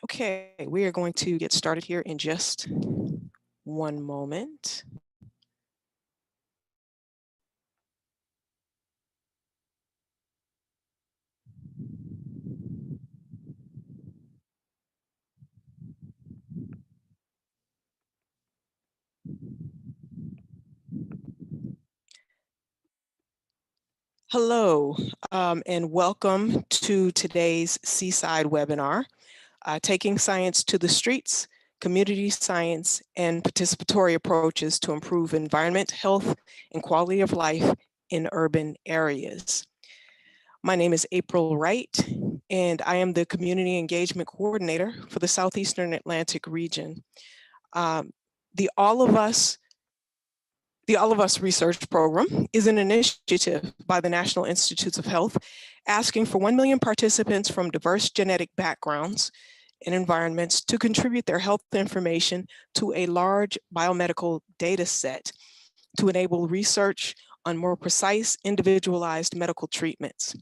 Okay, we are going to get started here in just one moment. Hello, and welcome to today's Seaside webinar, Taking Science to the Streets, Community Science and Participatory Approaches to Improve Environment, Health, and Quality of Life in Urban Areas. My name is April Wright, and I am the Community Engagement Coordinator for the Southeastern Atlantic region. The All of Us Research Program is an initiative by the National Institutes of Health asking for 1 million participants from diverse genetic backgrounds and environments to contribute their health information to a large biomedical data set to enable research on more precise, individualized medical treatments.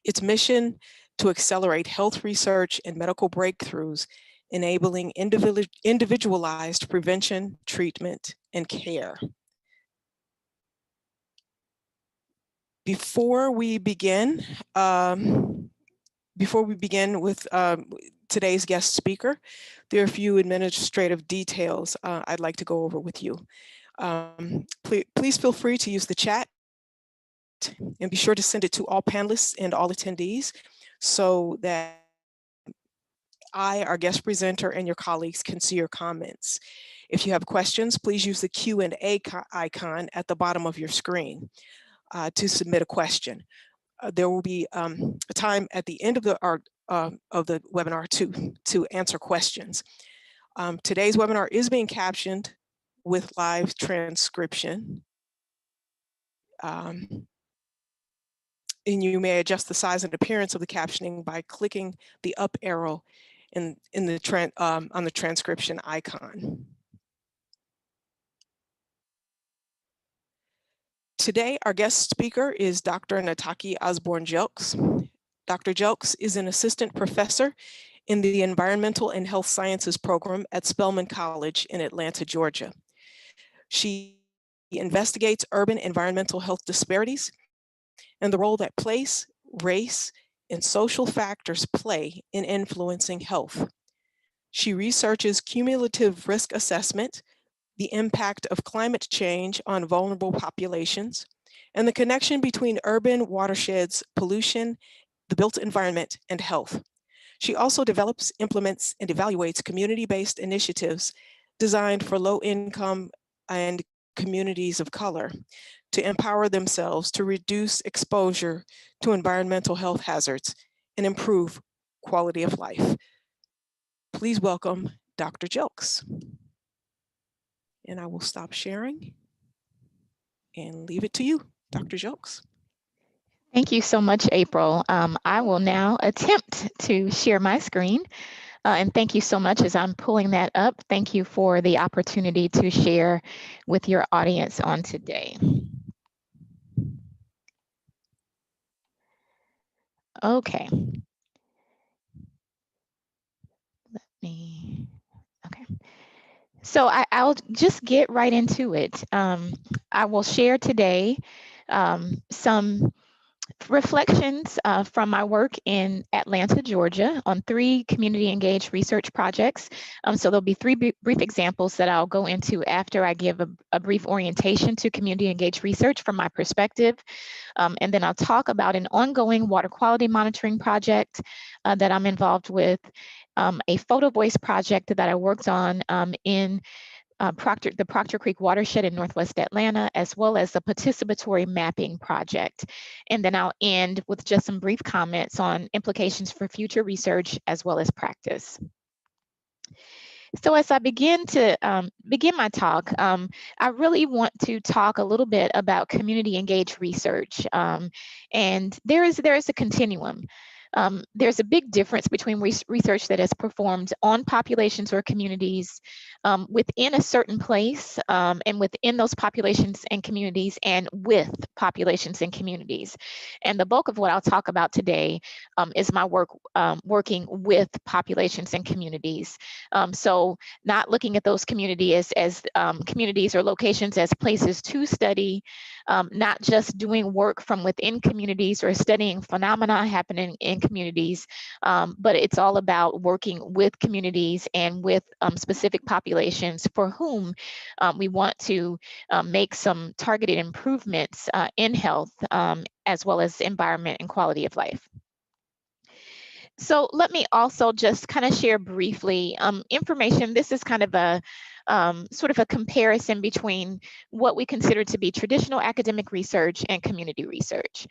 Its mission to accelerate health research and medical breakthroughs, enabling individualized prevention, treatment, and care. Before we begin with today's guest speaker, there are a few administrative details I'd like to go over with you. Please feel free to use the chat and be sure to send it to all panelists and all attendees so that I, our guest presenter, and your colleagues can see your comments. If you have questions, please use the Q&A icon at the bottom of your screen to submit a question. There will be a time at the end of the webinar to answer questions. Today's webinar is being captioned with live transcription. And you may adjust the size and appearance of the captioning by clicking the up arrow on the transcription icon. Today, our guest speaker is Dr. Nataki Osborne-Jelks. Dr. Jelks is an assistant professor in the Environmental and Health Sciences program at Spelman College in Atlanta, Georgia. She investigates urban environmental health disparities and the role that place, race, and social factors play in influencing health. She researches cumulative risk assessment, the impact of climate change on vulnerable populations, and the connection between urban watersheds, pollution, the built environment, and health. She also develops, implements, and evaluates community-based initiatives designed for low-income and communities of color to empower themselves to reduce exposure to environmental health hazards and improve quality of life. Please welcome Dr. Jelks. And I will stop sharing and leave it to you, Dr. Jelks. Thank you so much, April. I will now attempt to share my screen. And thank you so much as I'm pulling that up. Thank you for the opportunity to share with your audience on today. Okay. Okay. So I'll just get right into it. I will share today some reflections from my work in Atlanta, Georgia on 3 community engaged research projects. So there'll be 3 brief examples that I'll go into after I give a brief orientation to community engaged research from my perspective. And then I'll talk about an ongoing water quality monitoring project that I'm involved with, a photo voice project that I worked on in the Proctor Creek Watershed in Northwest Atlanta, as well as the participatory mapping project. And then I'll end with just some brief comments on implications for future research as well as practice. So as I begin my talk, I really want to talk a little bit about community engaged research. And there is a continuum. There's a big difference between research that is performed on populations or communities within a certain place and within those populations and communities and with populations and communities. And the bulk of what I'll talk about today is my work working with populations and communities. So not looking at those communities as communities or locations as places to study, not just doing work from within communities or studying phenomena happening in communities, but it's all about working with communities and with specific populations for whom we want to make some targeted improvements in health as well as environment and quality of life. So let me also just kind of share briefly information. This is kind of a sort of a comparison between what we consider to be traditional academic research and community research.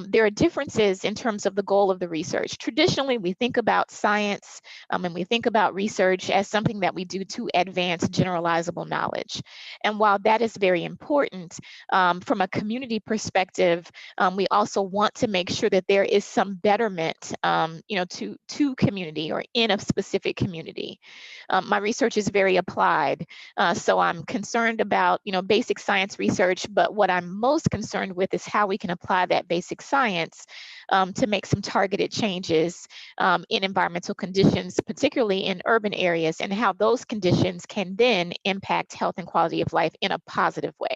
There are differences in terms of the goal of the research. Traditionally, we think about science and we think about research as something that we do to advance generalizable knowledge. And while that is very important, from a community perspective, we also want to make sure that there is some betterment, to community or in a specific community. My research is very applied, so I'm concerned about, basic science research, but what I'm most concerned with is how we can apply that basic science to make some targeted changes in environmental conditions, particularly in urban areas, and how those conditions can then impact health and quality of life in a positive way.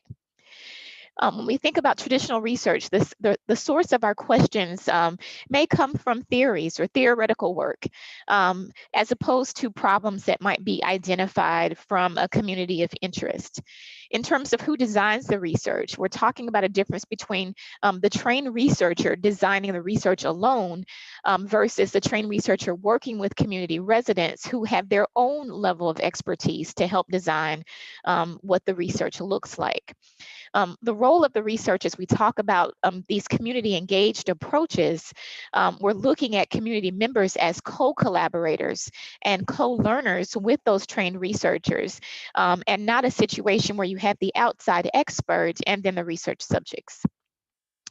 When we think about traditional research, the source of our questions may come from theories or theoretical work, as opposed to problems that might be identified from a community of interest. In terms of who designs the research, we're talking about a difference between the trained researcher designing the research alone versus the trained researcher working with community residents who have their own level of expertise to help design what the research looks like. The role of the research as we talk about these community engaged approaches, we're looking at community members as co-collaborators and co-learners with those trained researchers, and not a situation where you have the outside expert and then the research subjects.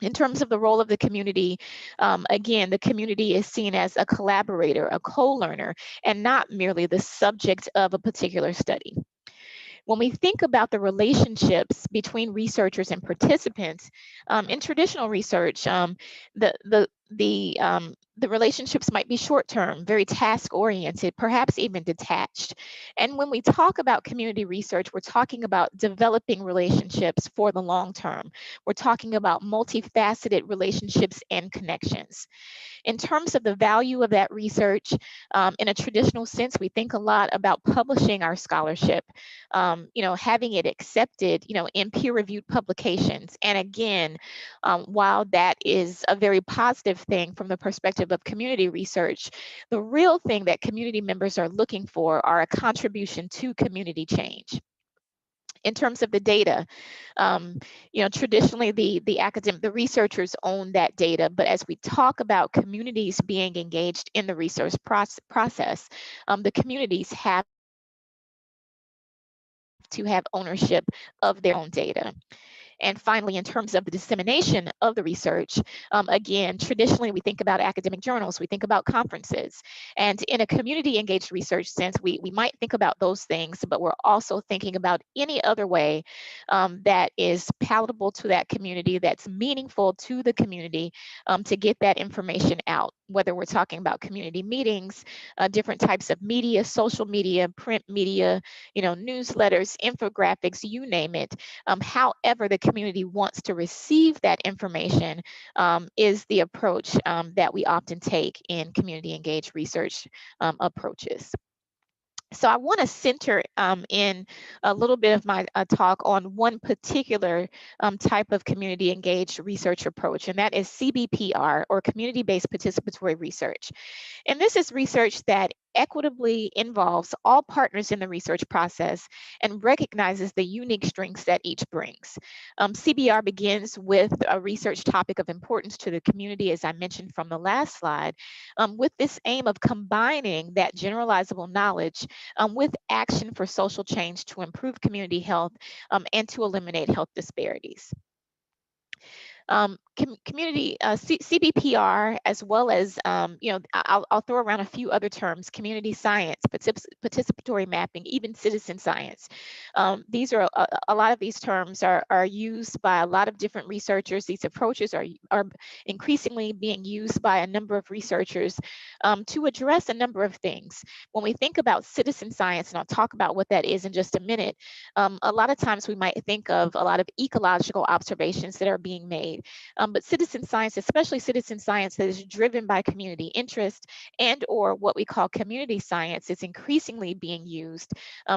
In terms of the role of the community, again, the community is seen as a collaborator, a co-learner, and not merely the subject of a particular study. When we think about the relationships between researchers and participants, in traditional research, the relationships might be short-term, very task-oriented, perhaps even detached. And when we talk about community research, we're talking about developing relationships for the long term. We're talking about multifaceted relationships and connections. In terms of the value of that research, in a traditional sense, we think a lot about publishing our scholarship, having it accepted, in peer-reviewed publications. And again, while that is a very positive thing from the perspective of community research, the real thing that community members are looking for are a contribution to community change. In terms of the data, traditionally the researchers own that data, but as we talk about communities being engaged in the research process, the communities have to have ownership of their own data. And finally, in terms of the dissemination of the research, again, traditionally we think about academic journals, we think about conferences. And in a community engaged research sense, we might think about those things, but we're also thinking about any other way that is palatable to that community, that's meaningful to the community to get that information out, whether we're talking about community meetings, different types of media, social media, print media, newsletters, infographics, you name it. However, the community wants to receive that information is the approach that we often take in community engaged research approaches. So I want to center in a little bit of my talk on one particular type of community engaged research approach, and that is CBPR, or community-based participatory research. And this is research that equitably involves all partners in the research process and recognizes the unique strengths that each brings. CBR begins with a research topic of importance to the community, as I mentioned from the last slide, with this aim of combining that generalizable knowledge with action for social change to improve community health and to eliminate health disparities. Community CBPR, as well as I'll throw around a few other terms: community science, participatory mapping, even citizen science. These are a lot of these terms are used by a lot of different researchers. These approaches are increasingly being used by a number of researchers to address a number of things. When we think about citizen science, and I'll talk about what that is in just a minute, a lot of times we might think of a lot of ecological observations that are being made. But citizen science, especially citizen science that is driven by community interest and or what we call community science, is increasingly being used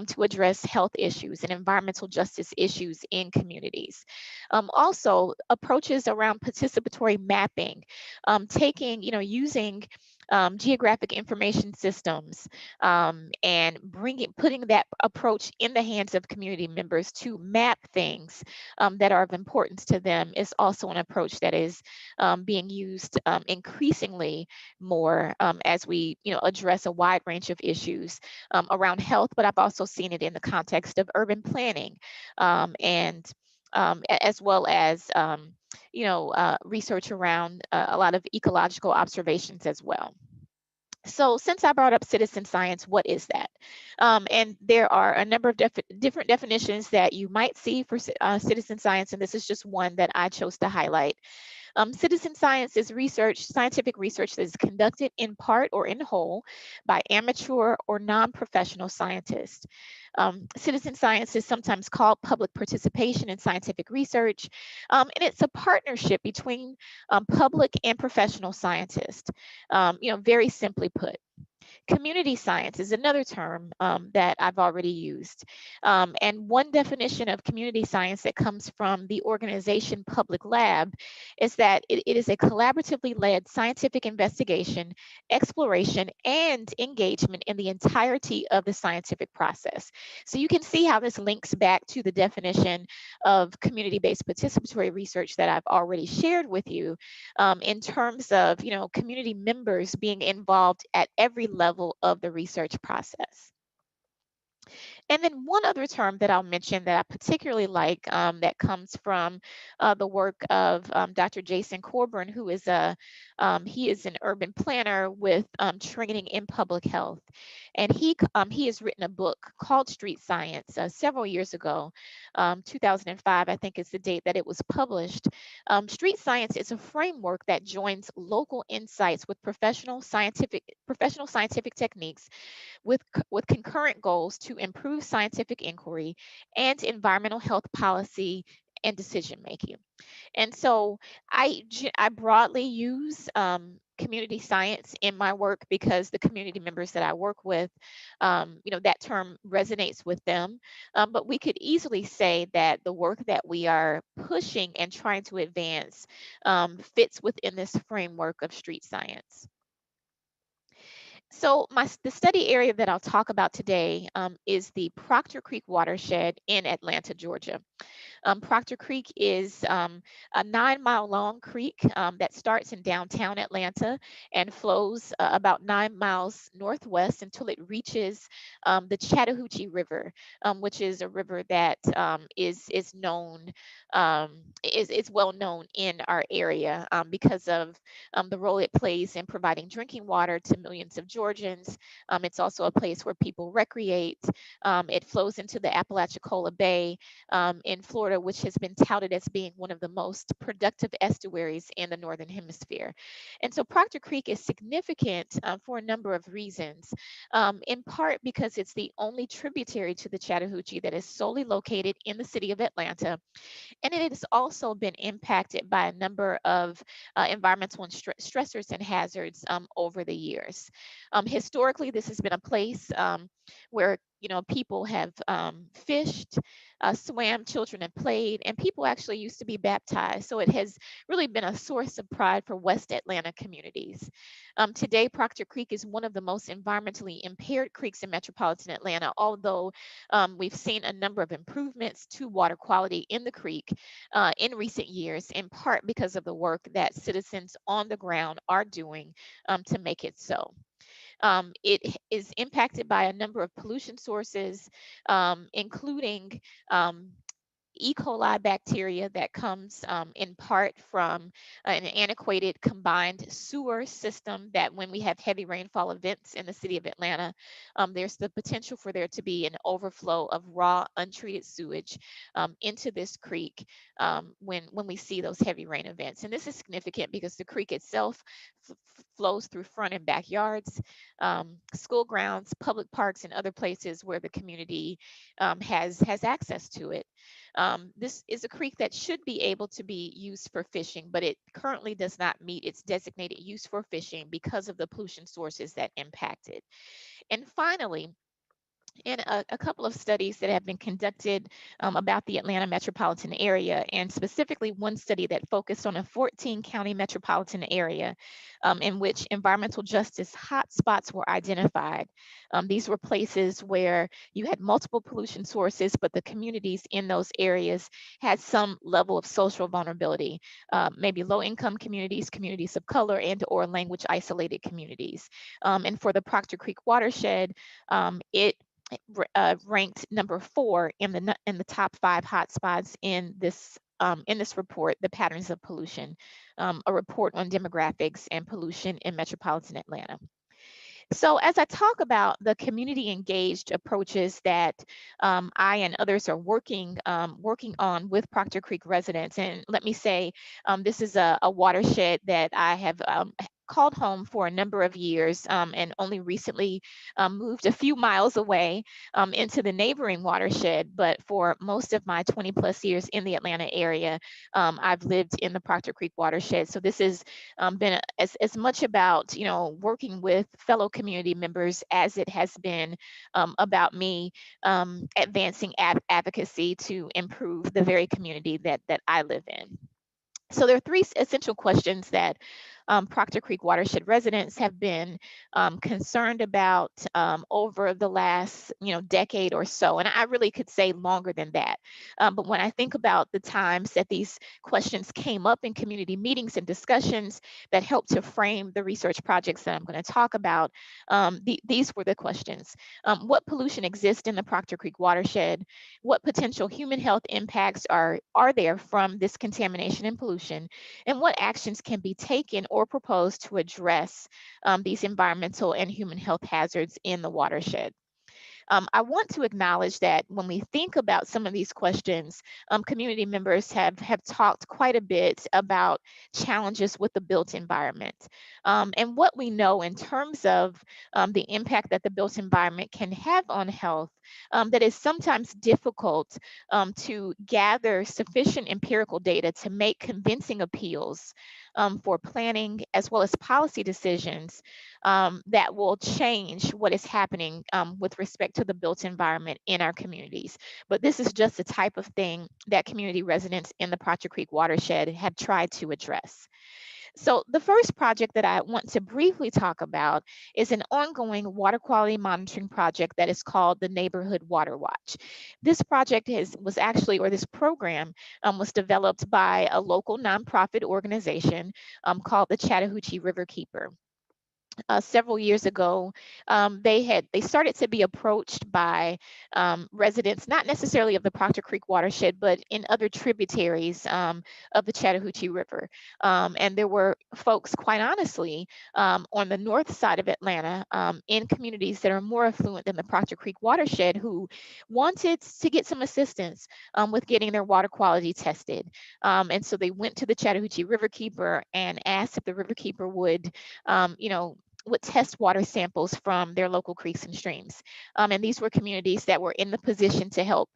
to address health issues and environmental justice issues in communities. Also, approaches around participatory mapping, using geographic information systems, and putting that approach in the hands of community members to map things that are of importance to them, is also an approach that is being used increasingly more as we address a wide range of issues around health. But I've also seen it in the context of urban planning, and as well as research around a lot of ecological observations as well. So since I brought up citizen science, what is that? And there are a number of different definitions that you might see for citizen science, and this is just one that I chose to highlight. Citizen science is scientific research that is conducted in part or in whole by amateur or non-professional scientists. Citizen science is sometimes called public participation in scientific research, and it's a partnership between public and professional scientists. Very simply put. Community science is another term that I've already used. And one definition of community science that comes from the organization Public Lab is that it is a collaboratively led scientific investigation, exploration, and engagement in the entirety of the scientific process. So you can see how this links back to the definition of community-based participatory research that I've already shared with you, in terms of community members being involved at every level of the research process. And then one other term that I'll mention that I particularly like, that comes from the work of Dr. Jason Coburn, who is he is an urban planner with training in public health, and he has written a book called Street Science several years ago. 2005, I think, is the date that it was published. Street Science is a framework that joins local insights with professional scientific techniques with concurrent goals to improve scientific inquiry and environmental health policy and decision making. And so I broadly use community science in my work because the community members that I work with, that term resonates with them. But we could easily say that the work that we are pushing and trying to advance fits within this framework of street science. So the study area that I'll talk about today is the Proctor Creek Watershed in Atlanta, Georgia. Proctor Creek is a 9-mile long creek that starts in downtown Atlanta and flows about 9 miles northwest until it reaches the Chattahoochee River, which is a river that is known is well known in our area because of the role it plays in providing drinking water to millions of Georgians. It's also a place where people recreate. It flows into the Apalachicola Bay in Florida, which has been touted as being one of the most productive estuaries in the Northern Hemisphere. And so Proctor Creek is significant for a number of reasons, in part because it's the only tributary to the Chattahoochee that is solely located in the city of Atlanta. And it has also been impacted by a number of environmental and stressors and hazards over the years. Historically, this has been a place where people have fished, swam, children have played, and people actually used to be baptized. So it has really been a source of pride for West Atlanta communities. Today, Proctor Creek is one of the most environmentally impaired creeks in metropolitan Atlanta, although we've seen a number of improvements to water quality in the creek in recent years, in part because of the work that citizens on the ground are doing to make it so. It is impacted by a number of pollution sources, including E. coli bacteria that comes in part from an antiquated combined sewer system that when we have heavy rainfall events in the city of Atlanta, there's the potential for there to be an overflow of raw, untreated sewage into this creek when we see those heavy rain events. And this is significant because the creek itself flows through front and backyards, school grounds, public parks, and other places where the community has access to it. This is a creek that should be able to be used for fishing, but it currently does not meet its designated use for fishing because of the pollution sources that impact it. And finally, in a couple of studies that have been conducted about the Atlanta metropolitan area, and specifically one study that focused on a 14 county metropolitan area in which environmental justice hotspots were identified. These were places where you had multiple pollution sources, but the communities in those areas had some level of social vulnerability, maybe low income communities, communities of color, and or language isolated communities. And for the Proctor Creek watershed, it ranked number 4 in the top 5 hotspots in this report, The Patterns of Pollution, a report on demographics and pollution in metropolitan Atlanta. So as I talk about the community engaged approaches that I and others are working on with Proctor Creek residents, and let me say this is a watershed that I have called home for a number of years and only recently moved a few miles away into the neighboring watershed. But for most of my 20 plus years in the Atlanta area, I've lived in the Proctor Creek watershed. So this has been as much about, working with fellow community members as it has been about me advancing advocacy to improve the very community that I live in. So there are 3 essential questions that Proctor Creek watershed residents have been concerned about over the last, decade or so, and I really could say longer than that. But when I think about the times that these questions came up in community meetings and discussions that helped to frame the research projects that I'm going to talk about, these were the questions. What pollution exists in the Proctor Creek watershed? What potential human health impacts are there from this contamination and pollution? And what actions can be taken or proposed to address these environmental and human health hazards in the watershed? I want to acknowledge that when we think about some of these questions, community members have talked quite a bit about challenges with the built environment. And what we know in terms of the impact that the built environment can have on health, that is sometimes difficult to gather sufficient empirical data to make convincing appeals for planning as well as policy decisions that will change what is happening with respect to the built environment in our communities. But this is just the type of thing that community residents in the Proctor Creek watershed have tried to address. So the first project that I want to briefly talk about is an ongoing water quality monitoring project that is called the Neighborhood Water Watch. This project this program was developed by a local nonprofit organization called the Chattahoochee River Keeper. Several years ago, they started to be approached by residents, not necessarily of the Proctor Creek watershed, but in other tributaries of the Chattahoochee River. And there were folks, quite honestly, on the north side of Atlanta, in communities that are more affluent than the Proctor Creek watershed, who wanted to get some assistance with getting their water quality tested. And so they went to the Chattahoochee River Keeper and asked if the River Keeper would test water samples from their local creeks and streams. And these were communities that were in the position to help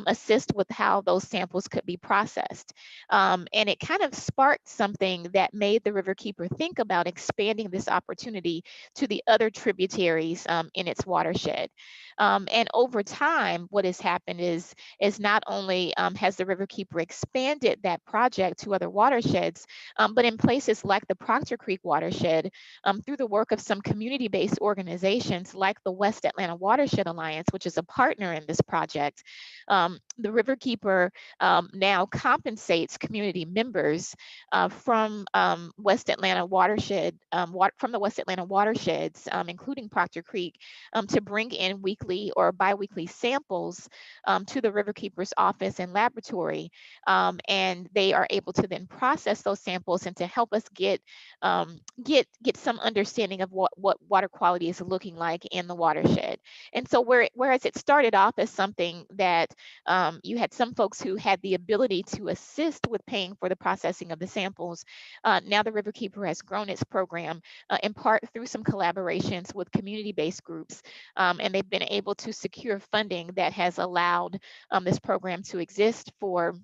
assist with how those samples could be processed. And it kind of sparked something that made the River Keeper think about expanding this opportunity to the other tributaries in its watershed. And over time, what has happened is not only has the River Keeper expanded that project to other watersheds, but in places like the Proctor Creek watershed, through the work of some community-based organizations like the West Atlanta Watershed Alliance, which is a partner in this project. The Riverkeeper now compensates community members from West Atlanta Watershed, from the West Atlanta watersheds, including Proctor Creek, to bring in weekly or biweekly samples to the Riverkeeper's office and laboratory. And they are able to then process those samples and to help us get some understanding of what water quality is looking like in the watershed. And so whereas it started off as something that you had some folks who had the ability to assist with paying for the processing of the samples, now the Riverkeeper has grown its program in part through some collaborations with community-based groups, and they've been able to secure funding that has allowed this program to exist for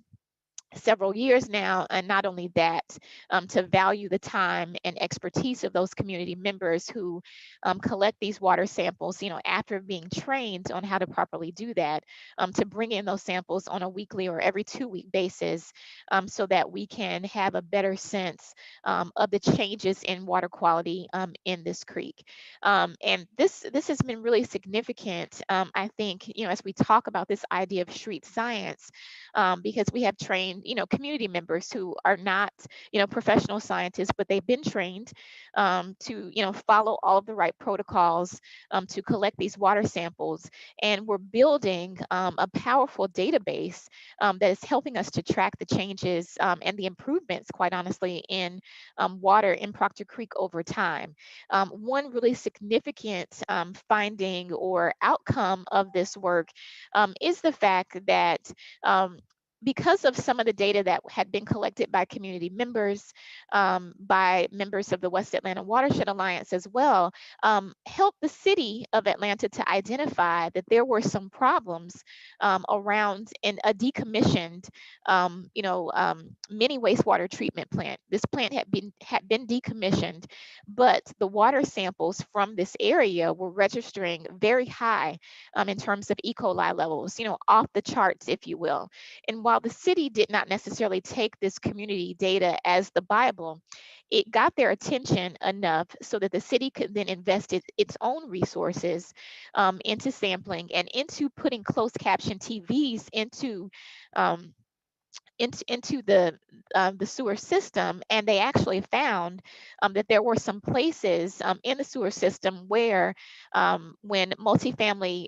several years now. And not only that, to value the time and expertise of those community members who collect these water samples, after being trained on how to properly do that, to bring in those samples on a weekly or every 2-week basis, so that we can have a better sense of the changes in water quality in this creek. And this has been really significant, I think, as we talk about this idea of street science, because we have trained, community members who are not, professional scientists, but they've been trained to, follow all of the right protocols to collect these water samples. And we're building a powerful database that is helping us to track the changes and the improvements, quite honestly, in water in Proctor Creek over time. One really significant finding or outcome of this work is the fact that because of some of the data that had been collected by community members, by members of the West Atlanta Watershed Alliance as well, helped the city of Atlanta to identify that there were some problems around in a decommissioned, mini wastewater treatment plant. This plant had been decommissioned, but the water samples from this area were registering very high in terms of E. coli levels, off the charts, if you will. And while the city did not necessarily take this community data as the Bible, it got their attention enough so that the city could then invest its own resources into sampling and into putting closed caption TVs um, into the sewer system. And they actually found that there were some places in the sewer system where when multifamily,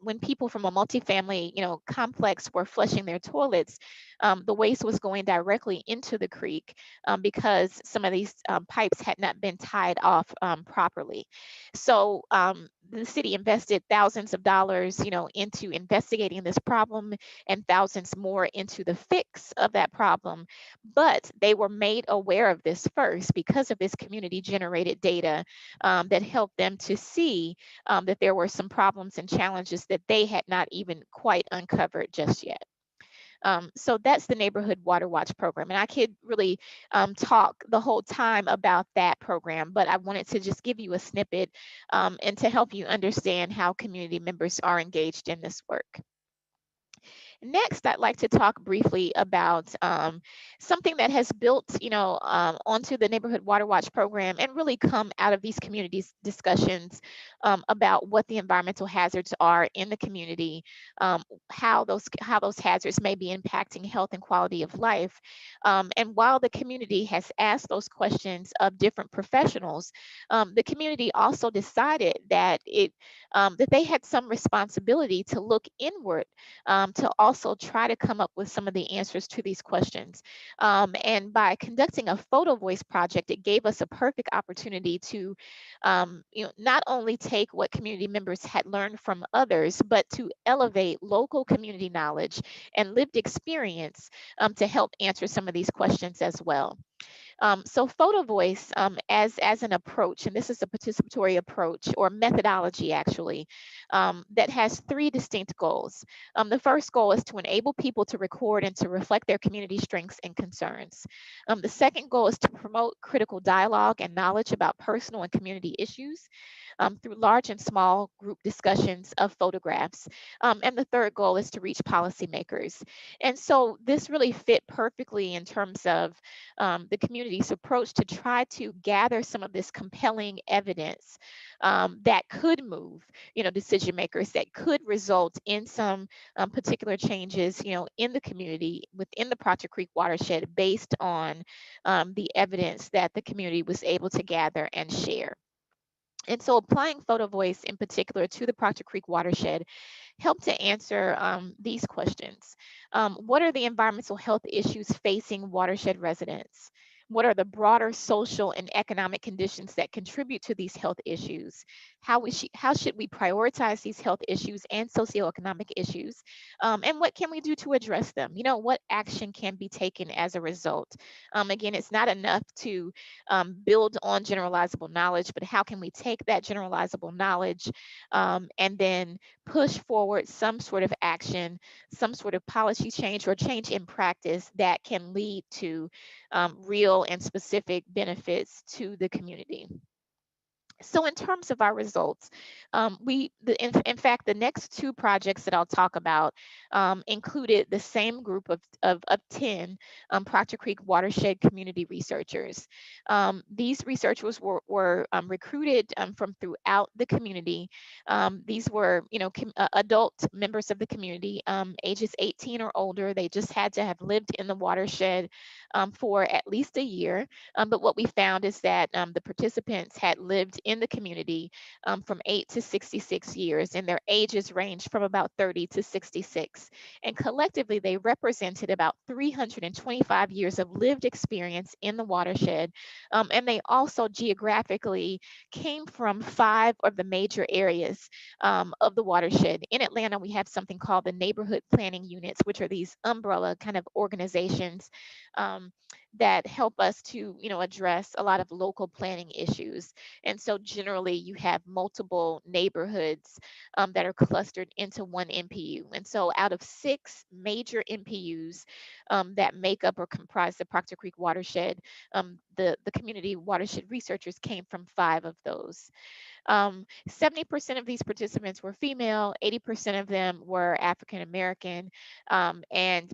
when people from a multifamily, complex were flushing their toilets, the waste was going directly into the creek because some of these pipes had not been tied off properly. So the city invested thousands of dollars, into investigating this problem and thousands more into the fix of that problem. But they were made aware of this first because of this community generated data that helped them to see that there were some problems and challenges that they had not even quite uncovered just yet. So that's the Neighborhood Water Watch program. And I could really talk the whole time about that program, but I wanted to just give you a snippet and to help you understand how community members are engaged in this work. Next, I'd like to talk briefly about something that has built, onto the Neighborhood Water Watch program and really come out of these communities discussions about what the environmental hazards are in the community, how those hazards may be impacting health and quality of life. And while the community has asked those questions of different professionals, the community also decided that that they had some responsibility to look inward to also try to come up with some of the answers to these questions. And by conducting a photo voice project, it gave us a perfect opportunity to not only take what community members had learned from others, but to elevate local community knowledge and lived experience to help answer some of these questions as well. So photo voice as an approach, and this is a participatory approach or methodology actually, that has 3 distinct goals. The first goal is to enable people to record and to reflect their community strengths and concerns. The second goal is to promote critical dialogue and knowledge about personal and community issues. through large and small group discussions of photographs. And the third goal is to reach policymakers. And so this really fit perfectly in terms of the community's approach to try to gather some of this compelling evidence that could move, decision makers, that could result in some particular changes, in the community within the Proctor Creek watershed based on the evidence that the community was able to gather and share. And so applying photo voice in particular to the Proctor Creek watershed help to answer these questions. What are the environmental health issues facing watershed residents? What are the broader social and economic conditions that contribute to these health issues? How should we prioritize these health issues and socioeconomic issues? And what can we do to address them? What action can be taken as a result? Again, it's not enough to build on generalizable knowledge, but how can we take that generalizable knowledge and then push forward some sort of action, some sort of policy change or change in practice that can lead to real and specific benefits to the community. So in terms of our results, in fact, the next two projects that I'll talk about included the same group of 10 Proctor Creek watershed community researchers. These researchers were recruited from throughout the community. These were, adult members of the community, ages 18 or older. They just had to have lived in the watershed for at least a year. But what we found is that the participants had lived in the community from 8 to 66 years, and their ages ranged from about 30 to 66. And collectively, they represented about 325 years of lived experience in the watershed. And they also geographically came from 5 of the major areas of the watershed. In Atlanta, we have something called the neighborhood planning units, which are these umbrella kind of organizations that help us to, address a lot of local planning issues. And so generally you have multiple neighborhoods that are clustered into one MPU. And so out of 6 major MPUs that make up or comprise the Proctor Creek watershed, the community watershed researchers came from 5 of those. 70% of these participants were female, 80% of them were African American, and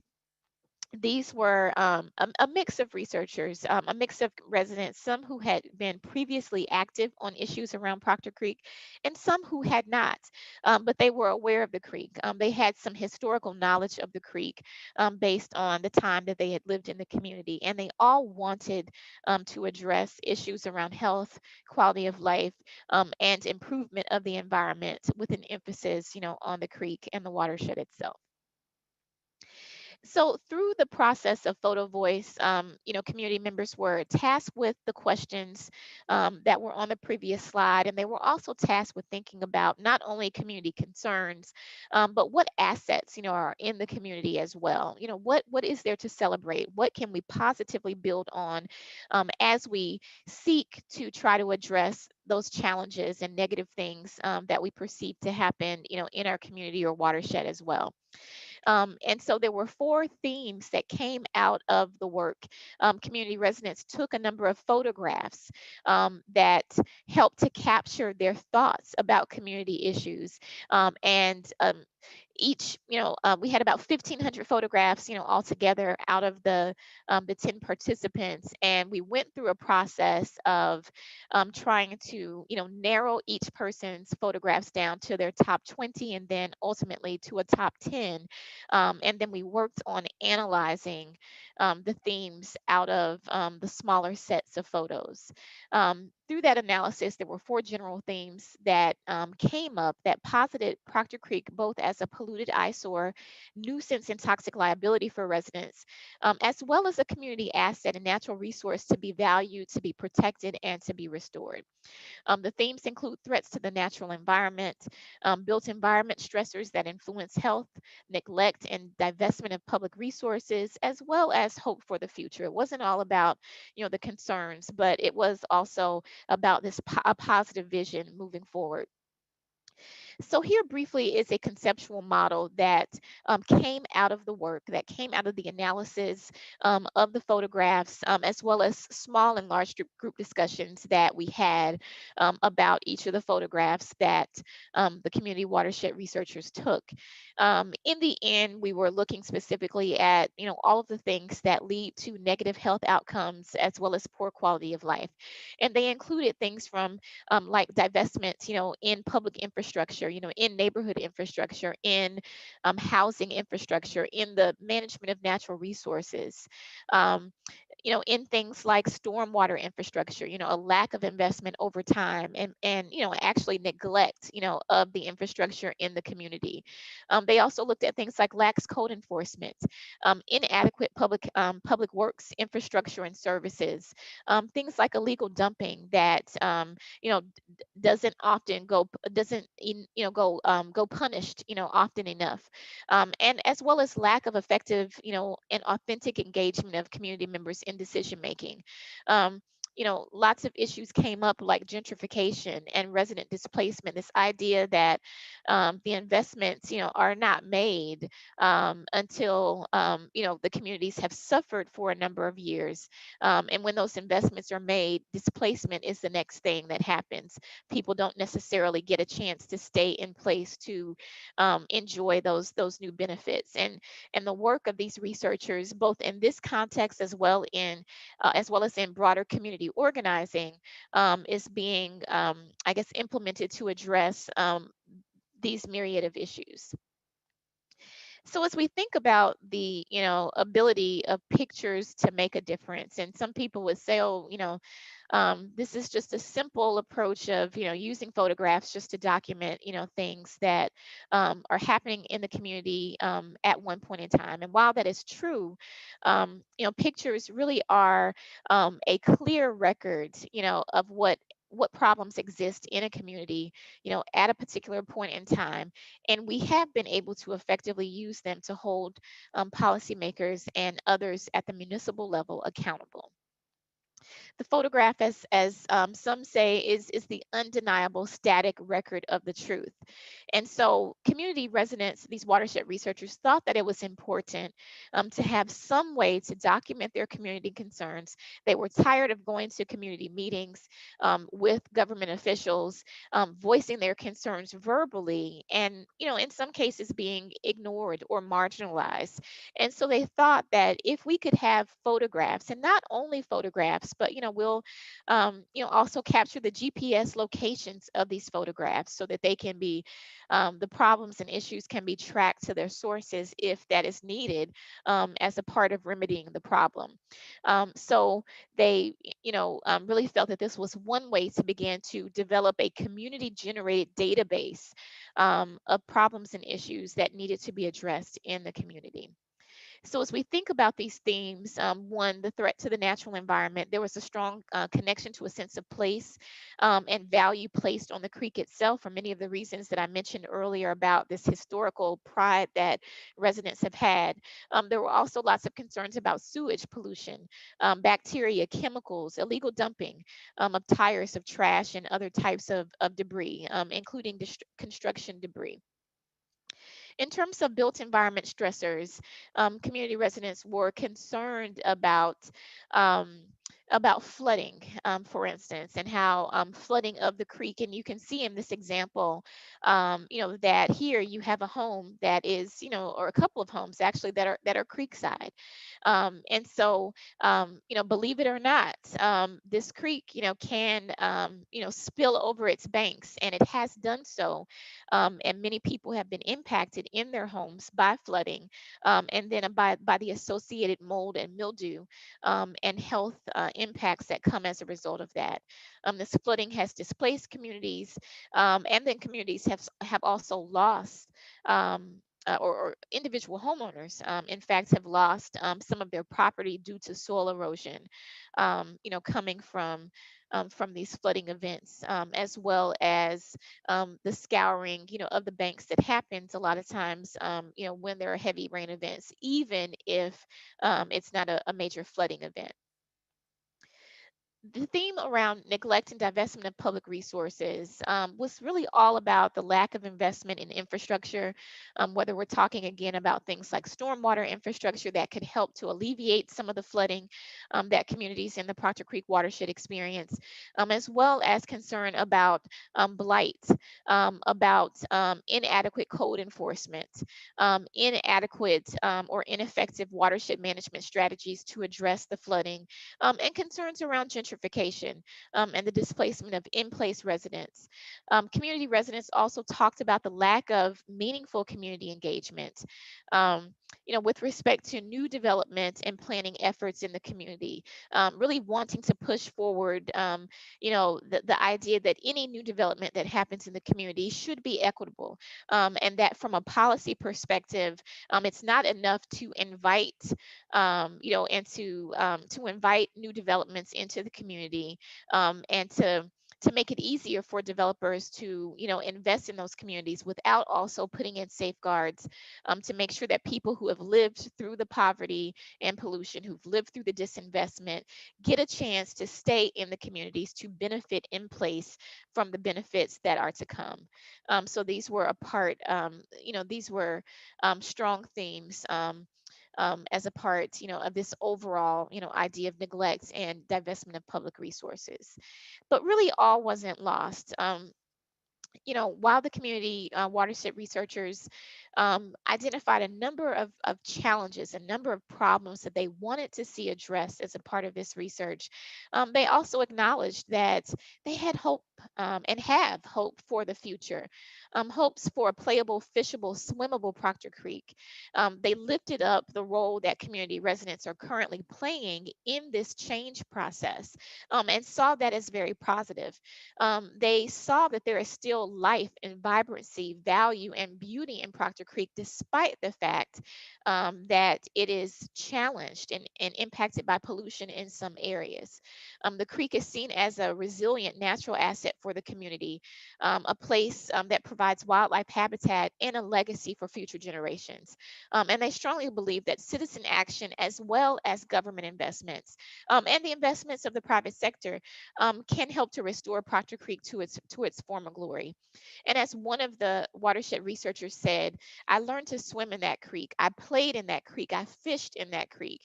these were a mix of researchers, a mix of residents, some who had been previously active on issues around Proctor Creek and some who had not, but they were aware of the creek. They had some historical knowledge of the creek based on the time that they had lived in the community, and they all wanted to address issues around health, quality of life, and improvement of the environment with an emphasis, on the creek and the watershed itself. So through the process of photo voice, community members were tasked with the questions that were on the previous slide, and they were also tasked with thinking about not only community concerns, but what assets, are in the community as well. What is there to celebrate? What can we positively build on as we seek to try to address those challenges and negative things that we perceive to happen, in our community or watershed as well. And so there were 4 themes that came out of the work. Community residents took a number of photographs that helped to capture their thoughts about community issues. And each, we had about 1,500 photographs, altogether out of the 10 participants, and we went through a process of trying to, narrow each person's photographs down to their top 20, and then ultimately to a top 10. And then we worked on analyzing the themes out of the smaller sets of photos. Through that analysis, there were 4 general themes that came up that posited Proctor Creek both as a polluted eyesore, nuisance and toxic liability for residents, as well as a community asset and natural resource to be valued, to be protected, and to be restored. The themes include threats to the natural environment, built environment stressors that influence health, neglect and divestment of public resources, as well as hope for the future. It wasn't all about, the concerns, but it was also about a positive vision moving forward. So here briefly is a conceptual model that came out of the work, that came out of the analysis of the photographs, as well as small and large group discussions that we had about each of the photographs that the community watershed researchers took. In the end, we were looking specifically at, all of the things that lead to negative health outcomes as well as poor quality of life. And they included things from like divestments, in public infrastructure, in neighborhood infrastructure, in housing infrastructure, in the management of natural resources, um, in things like stormwater infrastructure, a lack of investment over time, and actually neglect, of the infrastructure in the community. They also looked at things like lax code enforcement, inadequate public works infrastructure and services, things like illegal dumping that doesn't often go punished often enough, and as well as lack of effective and authentic engagement of community members in decision making. um, Lots of issues came up like gentrification and resident displacement, this idea that the investments are not made until the communities have suffered for a number of years, and when those investments are made, displacement is the next thing that happens. People don't necessarily get a chance to stay in place to enjoy those new benefits. And the work of these researchers, both in this context as well as in broader community organizing, is being, I guess, implemented to address these myriad of issues. So as we think about the ability of pictures to make a difference, and some people would say, oh, this is just a simple approach of using photographs just to document things that are happening in the community at one point in time. And while that is true, pictures really are a clear record of what problems exist in a community at a particular point in time, and we have been able to effectively use them to hold policymakers and others at the municipal level accountable. The photograph, as some say, is the undeniable static record of the truth. And so community residents, these watershed researchers, thought that it was important to have some way to document their community concerns. They were tired of going to community meetings with government officials, voicing their concerns verbally, and in some cases being ignored or marginalized. And so they thought that if we could have photographs, and not only photographs, but we'll also capture the GPS locations of these photographs so that they can be the problems and issues can be tracked to their sources if that is needed, as a part of remedying the problem. So they really felt that this was one way to begin to develop a community generated database of problems and issues that needed to be addressed in the community. So as we think about these themes, one, the threat to the natural environment, there was a strong connection to a sense of place and value placed on the creek itself for many of the reasons that I mentioned earlier about this historical pride that residents have had. There were also lots of concerns about sewage pollution, bacteria, chemicals, illegal dumping of tires, of trash, and other types of debris, including construction debris. In terms of built environment stressors, community residents were concerned um, about flooding, for instance, and how flooding of the creek. And you can see in this example, that here you have a home that is, or a couple of homes actually that are creekside, and so believe it or not, this creek, can spill over its banks, and it has done so, and many people have been impacted in their homes by flooding, and then by the associated mold and mildew and health impacts that come as a result of that. This flooding has displaced communities, and then communities have also lost. Or individual homeowners, in fact, have lost some of their property due to soil erosion, coming from these flooding events, as well as the scouring, of the banks that happens a lot of times, when there are heavy rain events, even if it's not a major flooding event. The theme around neglect and divestment of public resources was really all about the lack of investment in infrastructure, whether we're talking again about things like stormwater infrastructure that could help to alleviate some of the flooding that communities in the Proctor Creek watershed experience, as well as concern about blight, about inadequate code enforcement, inadequate or ineffective watershed management strategies to address the flooding, and concerns around gentrification and the displacement of in-place residents. Community residents also talked about the lack of meaningful community engagement, um, with respect to new development and planning efforts in the community, really wanting to push forward, the idea that any new development that happens in the community should be equitable, and that from a policy perspective, it's not enough to invite and to invite new developments into the community, and to make it easier for developers to invest in those communities without also putting in safeguards to make sure that people who have lived through the poverty and pollution, who've lived through the disinvestment, get a chance to stay in the communities to benefit in place from the benefits that are to come. So these were a part, these were strong themes, as a part, of this overall, idea of neglect and divestment of public resources. But really, all wasn't lost. While the community watershed researchers identified a number of challenges, a number of problems that they wanted to see addressed as a part of this research, they also acknowledged that they had hope, and have hope for the future, hopes for a playable, fishable, swimmable Proctor Creek. They lifted up the role that community residents are currently playing in this change process, and saw that as very positive. They saw that there is still life and vibrancy, value, and beauty in Proctor Creek, despite the fact that it is challenged and impacted by pollution in some areas. The creek is seen as a resilient natural asset for the community, a place that provides wildlife habitat and a legacy for future generations. And they strongly believe that citizen action, as well as government investments, and the investments of the private sector, can help to restore Proctor Creek to its former glory. And as one of the watershed researchers said, I learned to swim in that creek. I played in that creek. I fished in that creek.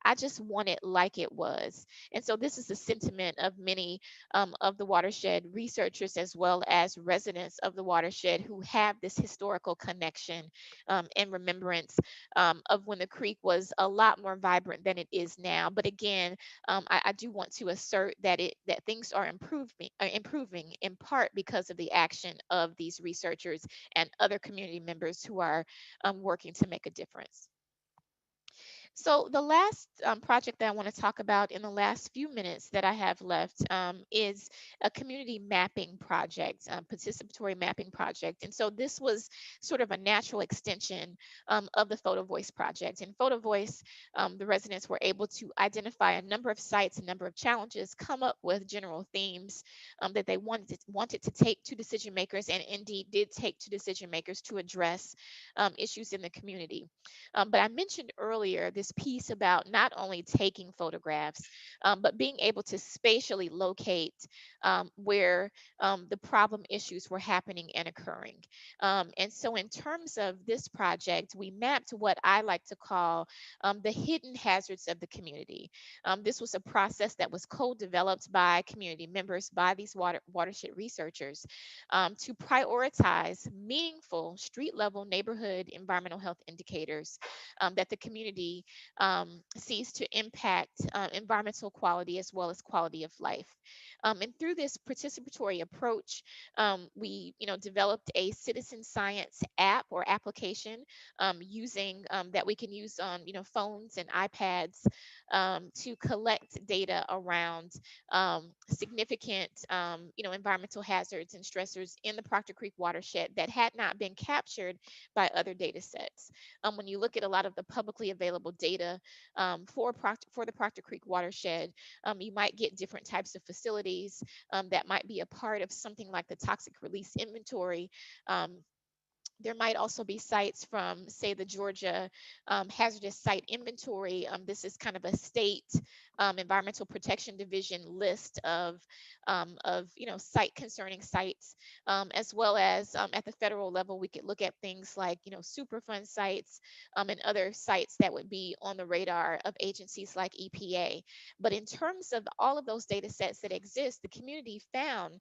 I just want it like it was. And so this is the sentiment of many of the watershed researchers, as well as residents of the watershed, who have this historical connection and remembrance of when the creek was a lot more vibrant than it is now. But again, I do want to assert that things are improving in part because of the action of these researchers and other community members who are working to make a difference. So the last project that I want to talk about in the last few minutes that I have left is a community mapping project, participatory mapping project. And so this was sort of a natural extension of the Photo Voice project. In Photo Voice, the residents were able to identify a number of sites, a number of challenges, come up with general themes that they wanted to take to decision makers, and indeed did take to decision makers to address issues in the community. But I mentioned earlier this piece about not only taking photographs, but being able to spatially locate where the problem issues were happening and occurring. And so, in terms of this project, we mapped what I like to call the hidden hazards of the community. This was a process that was co-developed by community members, by these watershed researchers, to prioritize meaningful street level neighborhood environmental health indicators that the community sees to impact environmental quality as well as quality of life. And through this participatory approach, we developed a citizen science app or application, using that we can use on phones and iPads, to collect data around significant environmental hazards and stressors in the Proctor Creek watershed that had not been captured by other data sets. When you look at a lot of the publicly available data for the Proctor Creek watershed, you might get different types of facilities that might be a part of something like the toxic release inventory. There might also be sites from, say, the Georgia hazardous site inventory. This is kind of a state Environmental Protection Division list of site concerning sites, as well as at the federal level, we could look at things like Superfund sites, and other sites that would be on the radar of agencies like EPA. But in terms of all of those data sets that exist, the community found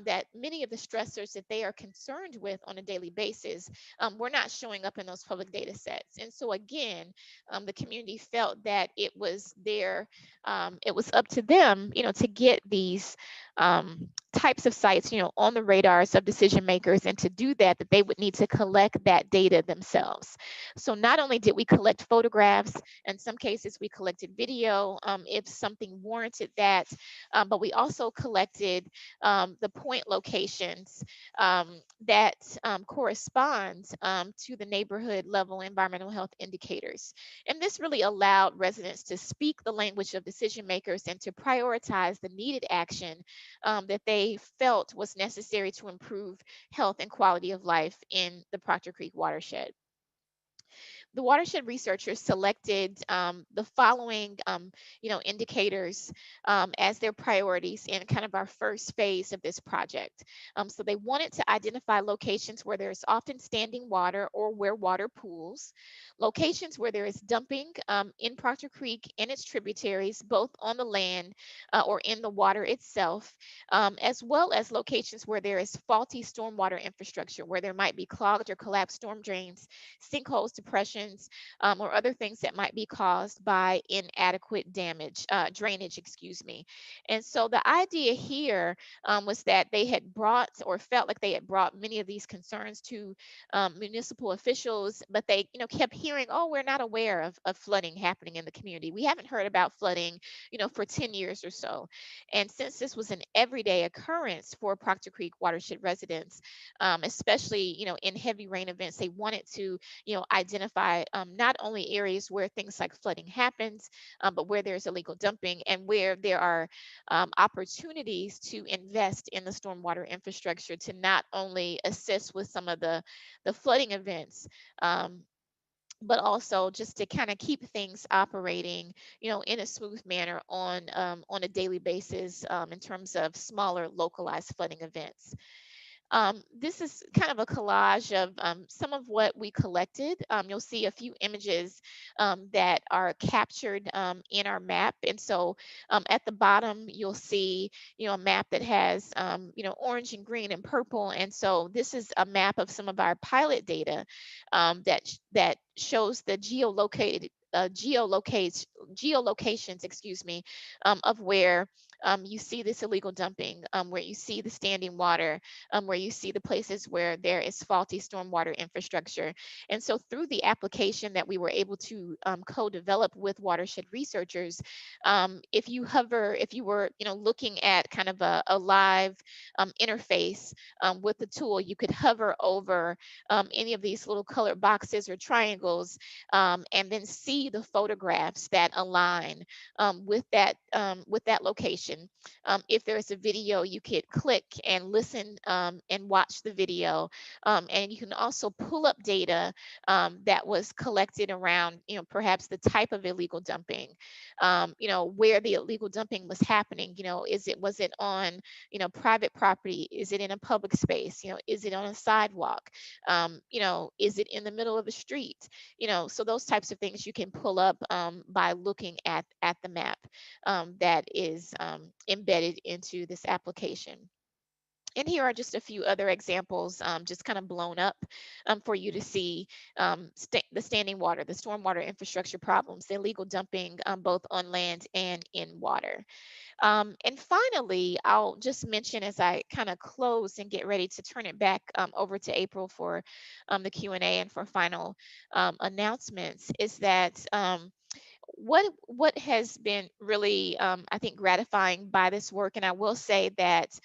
that many of the stressors that they are concerned with on a daily basis were not showing up in those public data sets. And so again, the community felt that it was up to them, to get these types of sites, on the radars of decision makers. And to do that, they would need to collect that data themselves. So not only did we collect photographs, in some cases we collected video, if something warranted that, but we also collected the point locations that correspond to the neighborhood level environmental health indicators. And this really allowed residents to speak the language of decision makers and to prioritize the needed action that they felt was necessary to improve health and quality of life in the Proctor Creek watershed. The watershed researchers selected the following, indicators as their priorities in kind of our first phase of this project. So they wanted to identify locations where there's often standing water or where water pools, locations where there is dumping in Proctor Creek and its tributaries, both on the land or in the water itself, as well as locations where there is faulty stormwater infrastructure, where there might be clogged or collapsed storm drains, sinkholes, depressions, or other things that might be caused by inadequate drainage, excuse me. And so the idea here was that they had brought, or felt like they had brought, many of these concerns to municipal officials, but they, kept hearing, oh, we're not aware of flooding happening in the community. We haven't heard about flooding, for 10 years or so. And since this was an everyday occurrence for Proctor Creek watershed residents, especially, in heavy rain events, they wanted to, identify not only areas where things like flooding happens, but where there's illegal dumping and where there are opportunities to invest in the stormwater infrastructure to not only assist with some of the flooding events, but also just to kind of keep things operating, in a smooth manner on a daily basis in terms of smaller localized flooding events. This is kind of a collage of some of what we collected. You'll see a few images that are captured in our map. And so at the bottom, you'll see, a map that has, orange and green and purple. And so this is a map of some of our pilot data that shows the geolocations, excuse me, of where you see this illegal dumping, where you see the standing water, where you see the places where there is faulty stormwater infrastructure. And so through the application that we were able to co-develop with watershed researchers, if you were, looking at kind of a live interface with the tool, you could hover over any of these little colored boxes or triangles, and then see the photographs that align with that location. If there's a video, you could click and listen and watch the video. And you can also pull up data that was collected around, perhaps the type of illegal dumping, where the illegal dumping was happening. Was it on, private property? Is it in a public space? Is it on a sidewalk? Is it in the middle of a street? So those types of things you can pull up by looking at the map that is embedded into this application. And here are just a few other examples, just kind of blown up for you to see the standing water, the stormwater infrastructure problems, the illegal dumping, both on land and in water. And finally, I'll just mention as I kind of close and get ready to turn it back over to April for the Q&A and for final announcements, is that what has been really, I think, gratifying by this work, and I will say that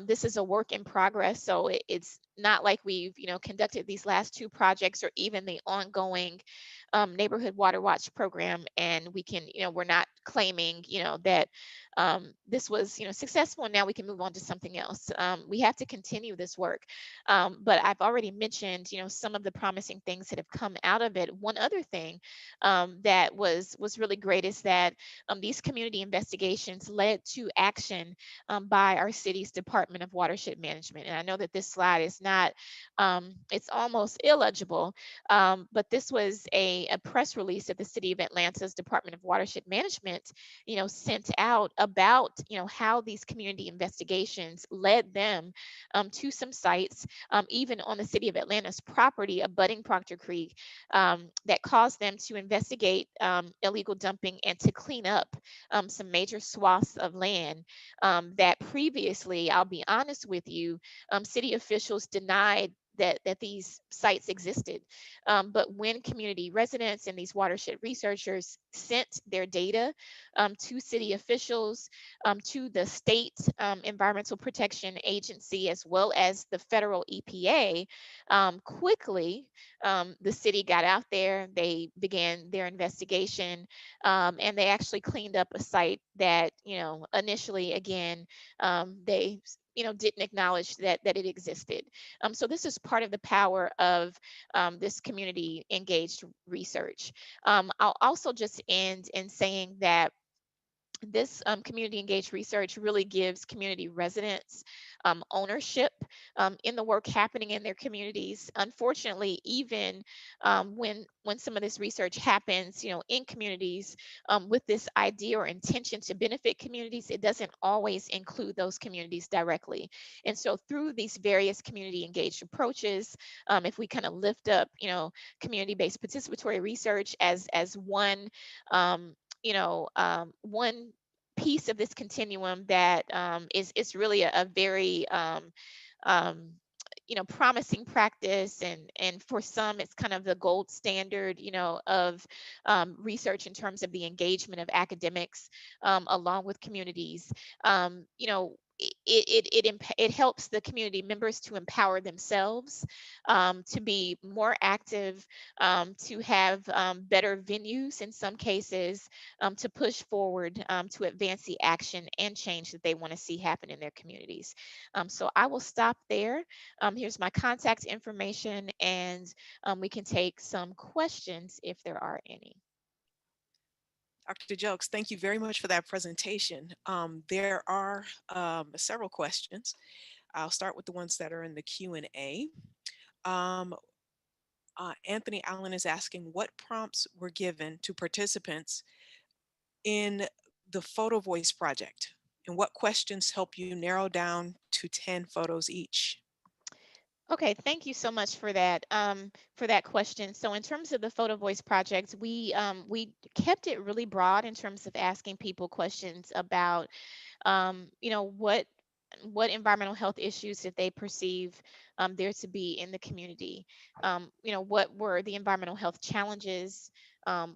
this is a work in progress, so it's not like we've conducted these last two projects or even the ongoing neighborhood water watch program, and we can, we're not claiming, that this was, successful and now we can move on to something else. We have to continue this work. But I've already mentioned, some of the promising things that have come out of it. One other thing that was really great is that these community investigations led to action by our city's Department of Watershed Management. And I know that this slide is not, it's almost illegible, but this was a press release that the City of Atlanta's Department of Watershed Management, sent out about, how these community investigations led them to some sites, even on the City of Atlanta's property abutting Proctor Creek, that caused them to investigate illegal dumping and to clean up some major swaths of land that previously, I'll be honest with you, city officials denied that these sites existed. But when community residents and these watershed researchers sent their data to city officials, to the state Environmental Protection Agency, as well as the federal EPA, quickly the city got out there, they began their investigation, and they actually cleaned up a site that, initially, again, they didn't acknowledge that it existed. So this is part of the power of this community engaged research. I'll also just end in saying that this community engaged research really gives community residents ownership in the work happening in their communities. Unfortunately, even when some of this research happens, in communities with this idea or intention to benefit communities, it doesn't always include those communities directly. And so, through these various community engaged approaches, if we kind of lift up, community-based participatory research as one one piece of this continuum that is really a very um, promising practice, and for some it's kind of the gold standard, of research in terms of the engagement of academics along with communities. It helps the community members to empower themselves, to be more active, to have better venues in some cases, to push forward, to advance the action and change that they want to see happen in their communities. So I will stop there. Here's my contact information, and we can take some questions if there are any. Dr. Jokes, thank you very much for that presentation. There are several questions. I'll start with the ones that are in the Q&A. Um, Anthony Allen is asking, what prompts were given to participants in the Photo Voice project? And what questions help you narrow down to 10 photos each? Okay, thank you so much for that question. So in terms of the Photo Voice project, we kept it really broad in terms of asking people questions about what environmental health issues did they perceive there to be in the community. What were the environmental health challenges?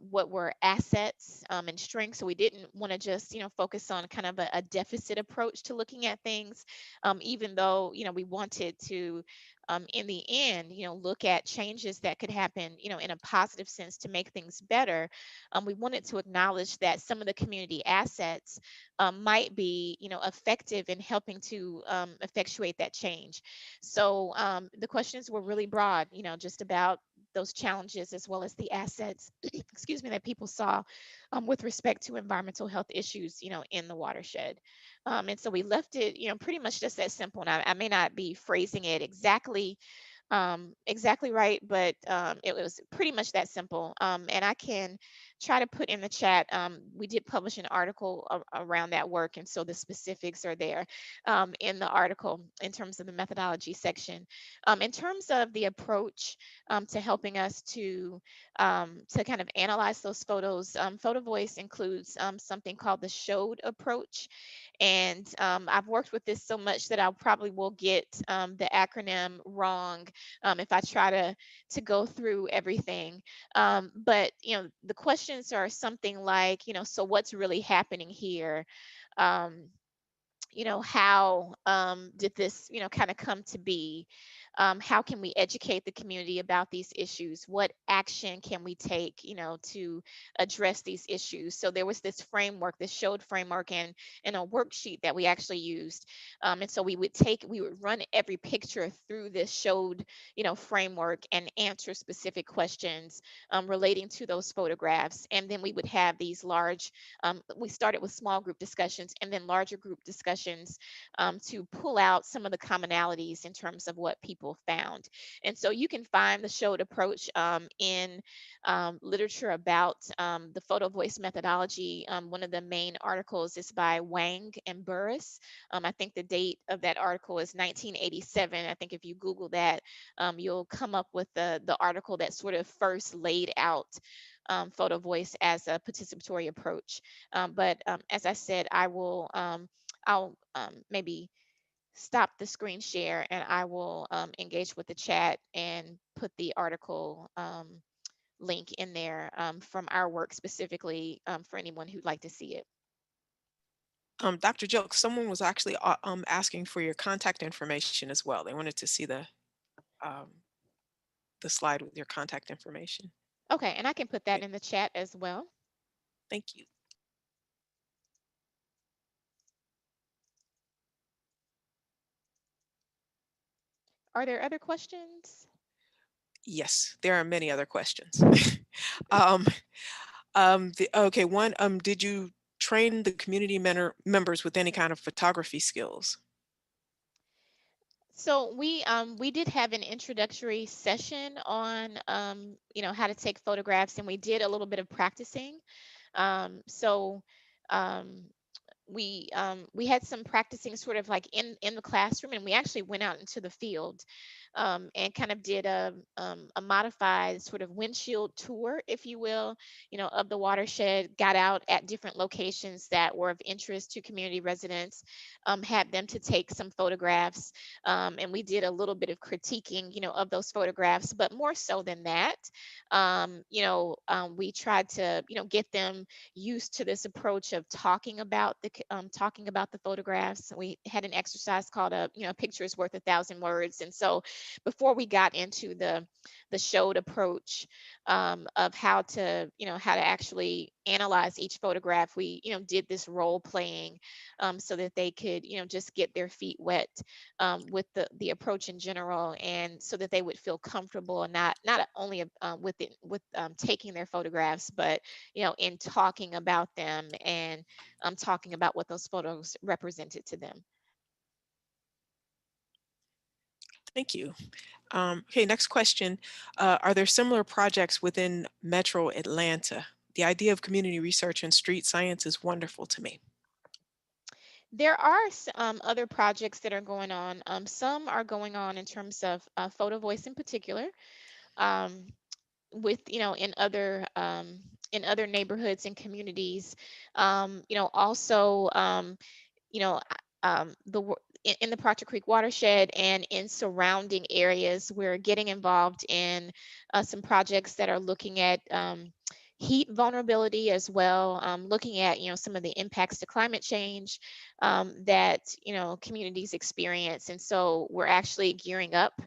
What were assets and strengths? So we didn't want to just focus on kind of a deficit approach to looking at things, even though we wanted to in the end look at changes that could happen in a positive sense to make things better. We wanted to acknowledge that some of the community assets might be effective in helping to effectuate that change. So the questions were really broad, just about those challenges as well as the assets excuse me, that people saw with respect to environmental health issues in the watershed. And so we left it pretty much just that simple. And I may not be phrasing it exactly right, but it was pretty much that simple. And I can try to put in the chat. We did publish an article around that work, and so the specifics are there in the article in terms of the methodology section. In terms of the approach to helping us to kind of analyze those photos, Photo Voice includes something called the SHOWed approach. And I've worked with this so much that I probably will get the acronym wrong if I try to go through everything. But the questions are something like, so what's really happening here? How did this kind of come to be? how can we educate the community about these issues? What action can we take, to address these issues? So there was this framework, this showed framework, and a worksheet that we actually used. And so we would run every picture through this showed, framework and answer specific questions relating to those photographs. And then we would have these large, we started with small group discussions and then larger group discussions to pull out some of the commonalities in terms of what people found. And so you can find the showed approach in literature about the photo voice methodology. One of the main articles is by Wang and Burris. I think the date of that article is 1987. I think if you Google that, you'll come up with the article that sort of first laid out photo voice as a participatory approach. But as I said, I'll maybe stop the screen share and I will engage with the chat and put the article link in there from our work specifically for anyone who'd like to see it. Dr. Jokes, someone was actually asking for your contact information as well. They wanted to see um, the slide with your contact information. Okay, and I can put that Great. in the chat as well. Thank you. Are there other questions? Yes, there are many other questions. um, okay, one, did you train the community members with any kind of photography skills? So we did have an introductory session on how to take photographs, and we did a little bit of practicing. So um, we had some practicing sort of like in the classroom, and we actually went out into the field and kind of did a modified sort of windshield tour, if you will, of the watershed. Got out at different locations that were of interest to community residents, had them to take some photographs, and we did a little bit of critiquing, of those photographs. But more so than that, we tried to, get them used to this approach of talking about the photographs. We had an exercise called a picture is worth 1,000 words. And so before we got into the showed approach of how to actually analyze each photograph, we did this role playing so that they could just get their feet wet with the approach in general, and so that they would feel comfortable, and not only with taking their photographs, but in talking about them and talking about what those photos represented to them. Thank you. Okay, next question. Are there similar projects within Metro Atlanta? The idea of community research and street science is wonderful to me. There are other projects that are going on. Some are going on in terms of photo voice in particular, um, with in other neighborhoods and communities. Also you know, in the Proctor Creek watershed and in surrounding areas. We're getting involved in some projects that are looking at heat vulnerability as well, looking at some of the impacts to climate change that communities experience. And so we're actually gearing up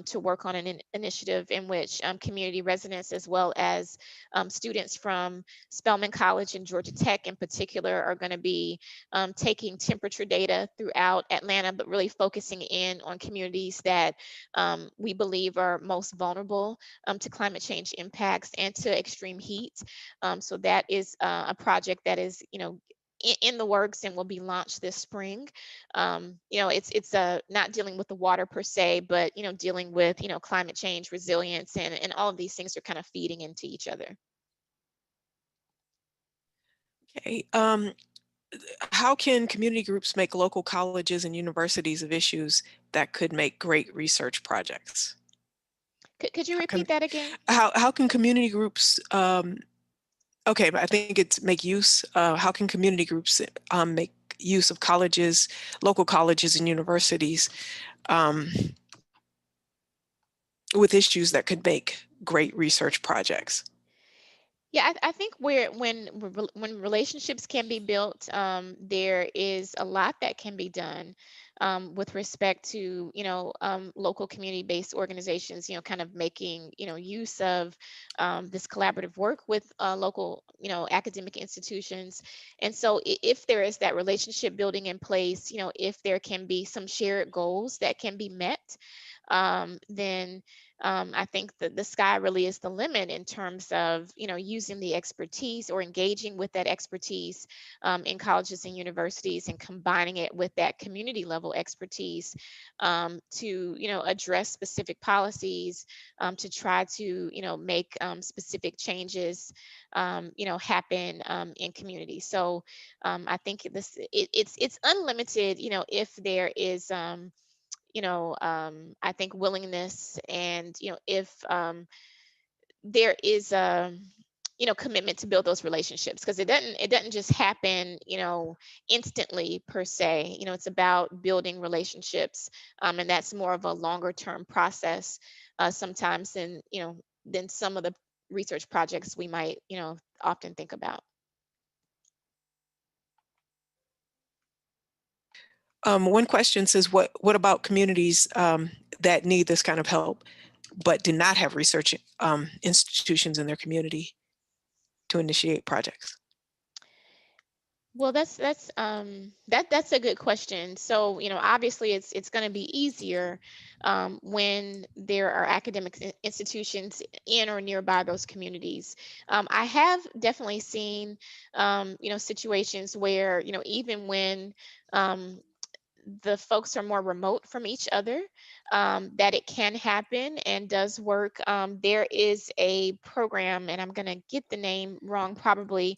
to work on an initiative in which community residents, as well as students from Spelman College and Georgia Tech in particular, are going to be taking temperature data throughout Atlanta, but really focusing in on communities that we believe are most vulnerable to climate change impacts and to extreme heat. So that is a project that is, in the works and will be launched this spring. It's not dealing with the water per se, but dealing with climate change, resilience, and all of these things are kind of feeding into each other. Okay. How can community groups make local colleges and universities of issues that could make great research projects? Could you How repeat can, that again? how can community groups, okay, but I think it's make use, how can community groups make use of colleges, local colleges and universities um, with issues that could make great research projects? Yeah, I think when relationships can be built, there is a lot that can be done. with respect to, local community-based organizations, kind of making, use of this collaborative work with local, academic institutions. And so if there is that relationship building in place, if there can be some shared goals that can be met, then I think that the sky really is the limit in terms of, using the expertise or engaging with that expertise in colleges and universities, and combining it with that community level expertise to, address specific policies, to try to, make specific changes, happen in communities. So I think it's unlimited, if there is, I think willingness, and if there is a, commitment to build those relationships, because it doesn't just happen, instantly per se. It's about building relationships, and that's more of a longer term process sometimes than some of the research projects we might, often think about. One question says, what about communities that need this kind of help, but do not have research institutions in their community to initiate projects? Well, that's a good question. So, obviously it's going to be easier when there are academic institutions in or nearby those communities. I have definitely seen, situations where, even when um, the folks are more remote from each other, that it can happen and does work. There is a program, and I'm going to get the name wrong probably.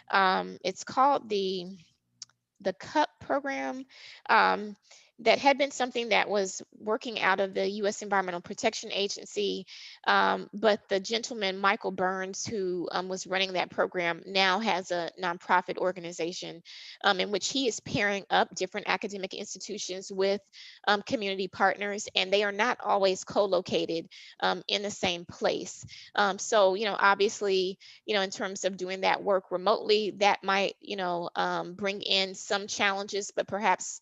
It's called the CUP program, um, that had been something that was working out of the U.S. Environmental Protection Agency. But the gentleman, Michael Burns, who was running that program, now has a nonprofit organization in which he is pairing up different academic institutions with community partners, and they are not always co-located in the same place. So, obviously, in terms of doing that work remotely, that might, bring in some challenges, but perhaps,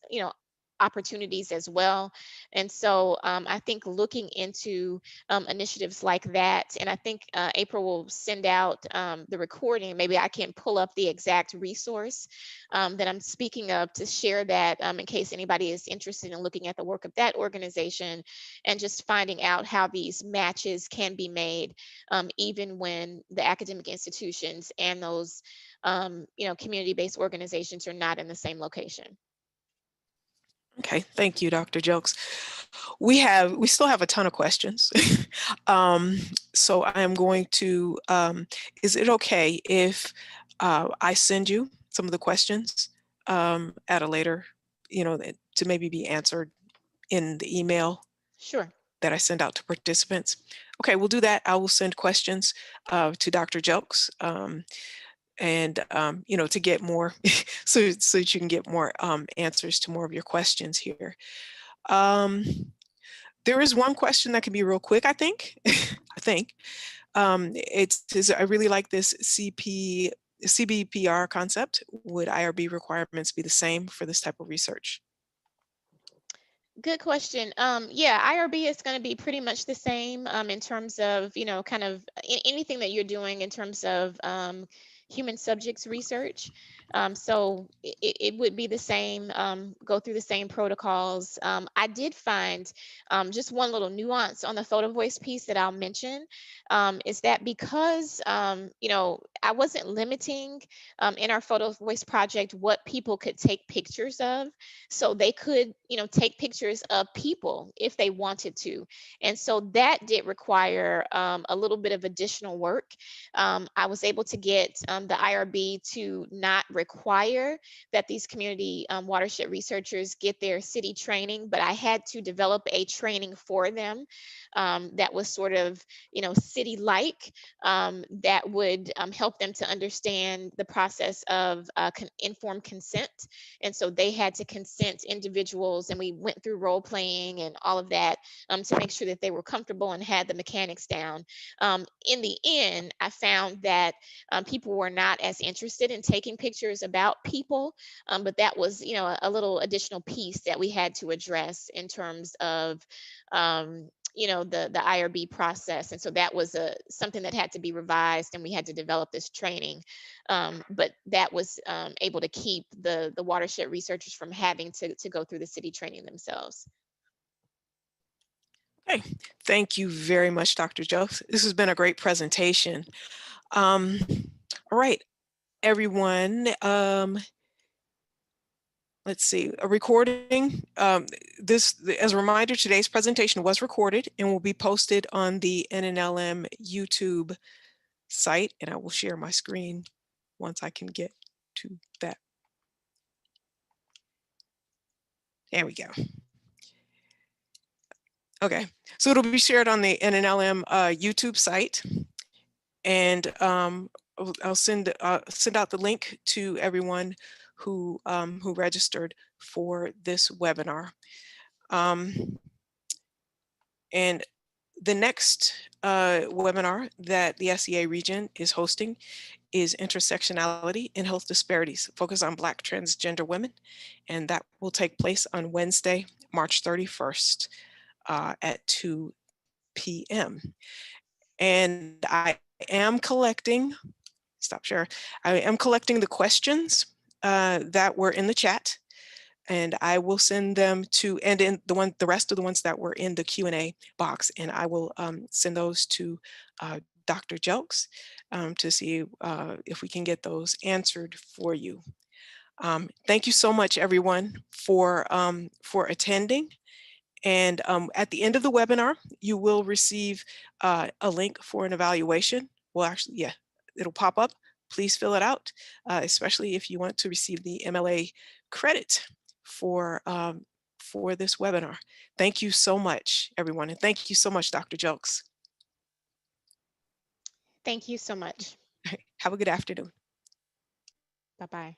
opportunities as well. And so I think looking into initiatives like that, and I think April will send out the recording. Maybe I can pull up the exact resource that I'm speaking of to share that in case anybody is interested in looking at the work of that organization, and just finding out how these matches can be made, even when the academic institutions and those community-based organizations are not in the same location. Okay, thank you, Dr. Jokes. We still have a ton of questions. So I am going to, is it okay if I send you some of the questions at a later, to maybe be answered in the email Sure. that I send out to participants? Okay, we'll do that. I will send questions to Dr. Jokes, and to get more, so that you can get more answers to more of your questions here. There is one question that can be real quick, I think. I think I really like this CBPR concept. Would IRB requirements be the same for this type of research? Good question. Yeah, IRB is going to be pretty much the same in terms of, kind of anything that you're doing in terms of human subjects research. So it would be the same, go through the same protocols. I did find just one little nuance on the photo voice piece that I'll mention, is that because, I wasn't limiting in our photo voice project what people could take pictures of. So they could, take pictures of people if they wanted to. And so that did require a little bit of additional work. I was able to get the IRB to not require that these community watershed researchers get their city training, but I had to develop a training for them that was sort of, city-like, that would help them to understand the process of informed consent. And so they had to consent individuals, and we went through role playing and all of that to make sure that they were comfortable and had the mechanics down. In the end, I found that people were were not as interested in taking pictures about people. But that was, a little additional piece that we had to address in terms of, the IRB process. And so that was something that had to be revised, and we had to develop this training. But that was able to keep the watershed researchers from having to go through the city training themselves. Okay, thank you very much, Dr. Jokes. This has been a great presentation. All right, everyone. Let's see, a recording. As a reminder, today's presentation was recorded and will be posted on the NNLM YouTube site, and I will share my screen once I can get to that. There we go. Okay, so it'll be shared on the NNLM YouTube site, and I'll send out the link to everyone who registered for this webinar. And the next webinar that the SEA region is hosting is Intersectionality in Health Disparities, focus on Black transgender women. And that will take place on Wednesday, March 31st at 2 p.m. And I am collecting, I am collecting the questions that were in the chat, and I will send them to, and in the rest of the ones that were in the Q&A box, and I will send those to Dr. Jelks to see if we can get those answered for you. Thank you so much, everyone, for attending. And at the end of the webinar, you will receive a link for an evaluation. Well, actually, yeah, it'll pop up. Please fill it out, especially if you want to receive the MLA credit for this webinar. Thank you so much, everyone. And thank you so much, Dr. Jelks. Thank you so much. Have a good afternoon. Bye-bye.